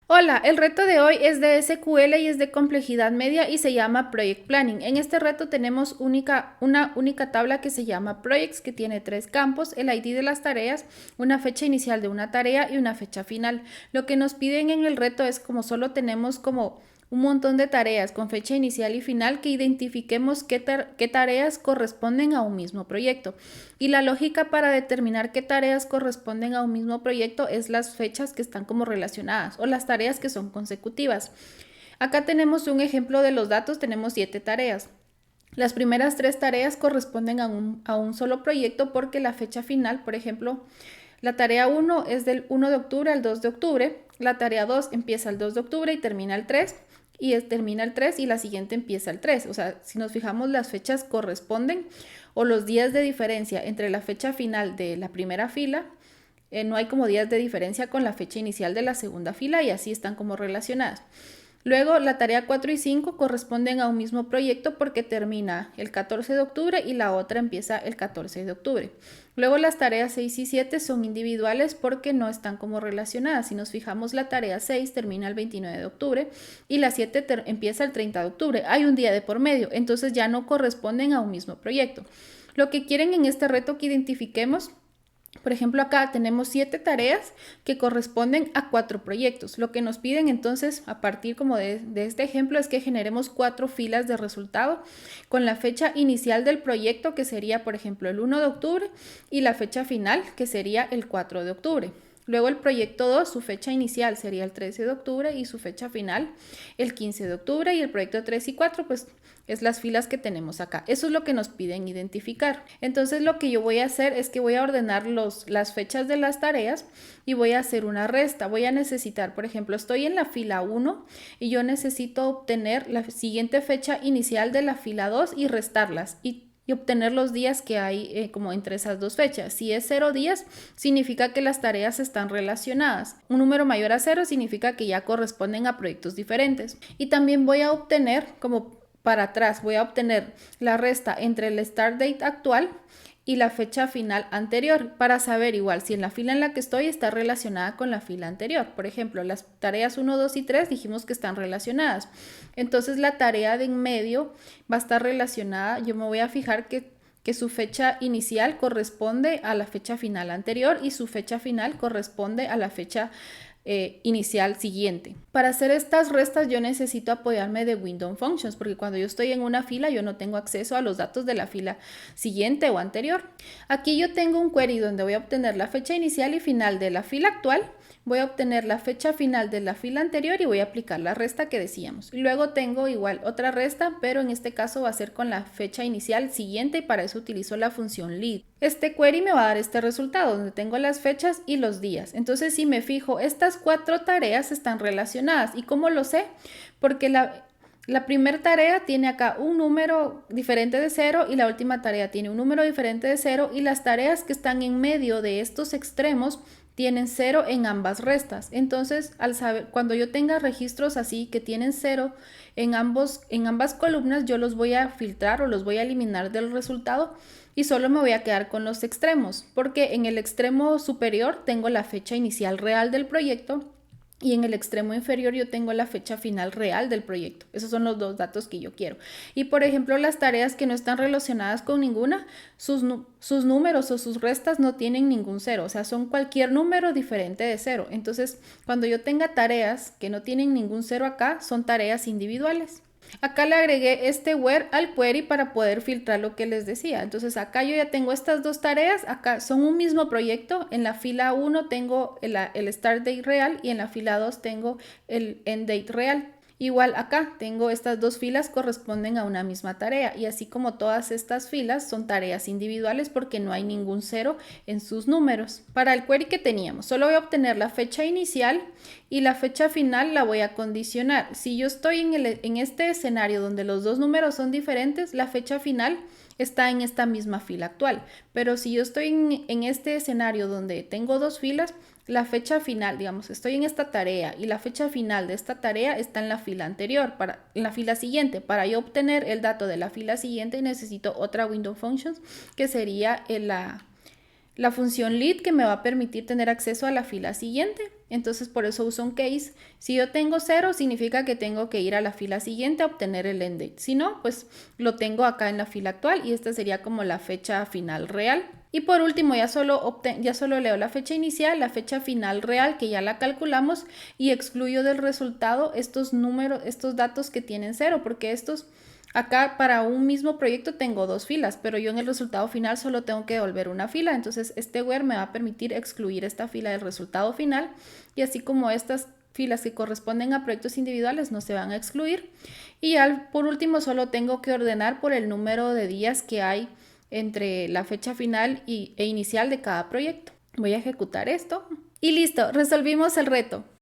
Hola, el reto de hoy es de SQL y es de complejidad media y se llama Project Planning. En este reto tenemos una única tabla que se llama Projects, que tiene tres campos: el ID de las tareas, una fecha inicial de una tarea y una fecha final. Lo que nos piden en el reto es, como solo tenemos como un montón de tareas con fecha inicial y final, que identifiquemos qué tareas corresponden a un mismo proyecto. Y la lógica para determinar qué tareas corresponden a un mismo proyecto es las fechas que están como relacionadas o las tareas que son consecutivas. Acá tenemos un ejemplo de los datos, tenemos 7 tareas. Las primeras 3 tareas corresponden a un solo proyecto porque la fecha final, por ejemplo, la tarea 1 es del 1 de octubre al 2 de octubre, la tarea 2 empieza el 2 de octubre y termina el 3, y termina el 3 y la siguiente empieza el 3. O sea, si nos fijamos, las fechas corresponden, o los días de diferencia entre la fecha final de la primera fila, no hay como días de diferencia con la fecha inicial de la segunda fila, y así están como relacionadas. Luego, la tarea 4 y 5 corresponden a un mismo proyecto porque termina el 14 de octubre y la otra empieza el 14 de octubre. Luego, las tareas 6 y 7 son individuales porque no están como relacionadas. Si nos fijamos, la tarea 6 termina el 29 de octubre y la 7 empieza el 30 de octubre. Hay un día de por medio, entonces ya no corresponden a un mismo proyecto. Lo que quieren en este reto que identifiquemos, por ejemplo, acá tenemos 7 tareas que corresponden a 4 proyectos. Lo que nos piden entonces, a partir como de este ejemplo, es que generemos 4 filas de resultado con la fecha inicial del proyecto, que sería, por ejemplo, el 1 de octubre, y la fecha final, que sería el 4 de octubre. Luego el proyecto 2, su fecha inicial sería el 13 de octubre y su fecha final el 15 de octubre, y el proyecto 3 y 4 pues es las filas que tenemos acá. Eso es lo que nos piden identificar. Entonces lo que yo voy a hacer es que voy a ordenar las fechas de las tareas y voy a hacer una resta. Voy a necesitar, por ejemplo, estoy en la fila 1 y yo necesito obtener la siguiente fecha inicial de la fila 2 y restarlas y obtener los días que hay como entre esas dos fechas. Si es 0 días, significa que las tareas están relacionadas. Un número mayor a 0 significa que ya corresponden a proyectos diferentes. Y también voy a obtener, como para atrás, voy a obtener la resta entre el start date actual y la fecha final anterior, para saber igual si en la fila en la que estoy está relacionada con la fila anterior. Por ejemplo, las tareas 1, 2 y 3 dijimos que están relacionadas. Entonces la tarea de en medio va a estar relacionada. Yo me voy a fijar que su fecha inicial corresponde a la fecha final anterior y su fecha final corresponde a la fecha inicial siguiente. Para hacer estas restas yo necesito apoyarme de Window Functions, porque cuando yo estoy en una fila yo no tengo acceso a los datos de la fila siguiente o anterior. Aquí yo tengo un query donde voy a obtener la fecha inicial y final de la fila actual, voy a obtener la fecha final de la fila anterior y voy a aplicar la resta que decíamos. Y luego tengo igual otra resta, pero en este caso va a ser con la fecha inicial siguiente, y para eso utilizo la función lead. Este query me va a dar este resultado donde tengo las fechas y los días. Entonces, si me fijo, estas 4 tareas están relacionadas. ¿Y cómo lo sé? Porque la primera tarea tiene acá un número diferente de 0 y la última tarea tiene un número diferente de 0, y las tareas que están en medio de estos extremos tienen 0 en ambas restas. Entonces, al saber, cuando yo tenga registros así que tienen 0 en ambas columnas, yo los voy a filtrar o los voy a eliminar del resultado y solo me voy a quedar con los extremos, porque en el extremo superior tengo la fecha inicial real del proyecto y en el extremo inferior yo tengo la fecha final real del proyecto. Esos son los dos datos que yo quiero. Y por ejemplo, las tareas que no están relacionadas con ninguna, sus números o sus restas no tienen ningún 0, o sea, son cualquier número diferente de 0. Entonces, cuando yo tenga tareas que no tienen ningún 0 acá, son tareas individuales. Acá le agregué este where al query para poder filtrar lo que les decía. Entonces acá yo ya tengo estas dos tareas, acá son un mismo proyecto. En la fila 1 tengo el start date real y en la fila 2 tengo el end date real. Igual acá tengo estas dos filas, corresponden a una misma tarea, y así como todas estas filas son tareas individuales porque no hay ningún 0 en sus números. Para el query que teníamos, solo voy a obtener la fecha inicial y la fecha final la voy a condicionar. Si yo estoy en este escenario donde los dos números son diferentes, la fecha final está en esta misma fila actual. Pero si yo estoy en este escenario donde tengo dos filas, la fecha final, digamos, estoy en esta tarea y la fecha final de esta tarea está en la fila anterior, en la fila siguiente. Para yo obtener el dato de la fila siguiente necesito otra window functions, que sería la función lead que me va a permitir tener acceso a la fila siguiente. Entonces por eso uso un case. Si yo tengo 0, significa que tengo que ir a la fila siguiente a obtener el end date. Si no, pues lo tengo acá en la fila actual y esta sería como la fecha final real. Y por último ya solo leo la fecha inicial, la fecha final real que ya la calculamos y excluyo del resultado estos números, estos datos que tienen 0, porque estos acá para un mismo proyecto tengo 2 filas, pero yo en el resultado final solo tengo que devolver una fila. Entonces este where me va a permitir excluir esta fila del resultado final y así como estas filas que corresponden a proyectos individuales no se van a excluir. Y por último solo tengo que ordenar por el número de días que hay entre la fecha final e inicial de cada proyecto. Voy a ejecutar esto y listo, resolvimos el reto.